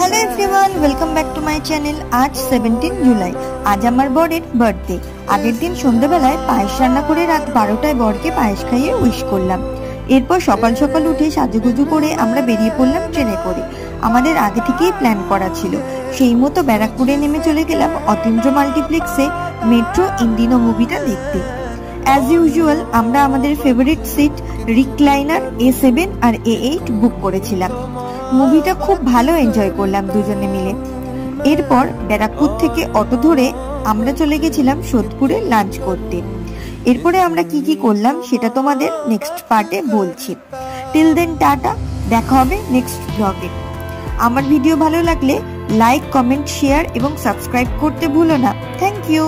Hello everyone, welcome back to my channel. आज 17 जुलाई, आज আমার বরের বার্থডে। আগের দিন সন্ধ্যাবেলায় পায়েস রান্না করে রাত 12টায় বরকে পায়েস খাইয়ে উইশ করলাম। এরপর সকাল সকাল উঠে সাজুগুজু করে আমরা বেরিয়ে পড়লাম ট্রেনে করে। আমাদের আগে থেকেই প্ল্যান করা ছিল। সেই মতো ব্যারাকপুরে নেমে চলে গেলাম অতীন্দ্র মাল্টিপ্লেক্সে মেট্রো ইন্ডিনো মুভিটা দেখতে। অ্যাজ ইউজুয়াল আমরা আমাদের ফেভারিট সিট রিক্লাইনার A7 আর A8 বুক করেছিলাম। মুভিটা খুব ভালো এনজয় করলাম দুজনে মিলে। এরপর ব্যারাকপুর থেকে অটো ধরে আমরা চলে গেছিলাম সোদপুরে লাঞ্চ করতে। এরপরে আমরা কি কি করলাম সেটা তোমাদের নেক্সট পার্টে বলছি। টিল দেন টাটা, দেখা হবে নেক্সট ব্লগে। আমার ভিডিও ভালো লাগলে লাইক, কমেন্ট, শেয়ার এবং সাবস্ক্রাইব করতে ভুলো না। Thank you.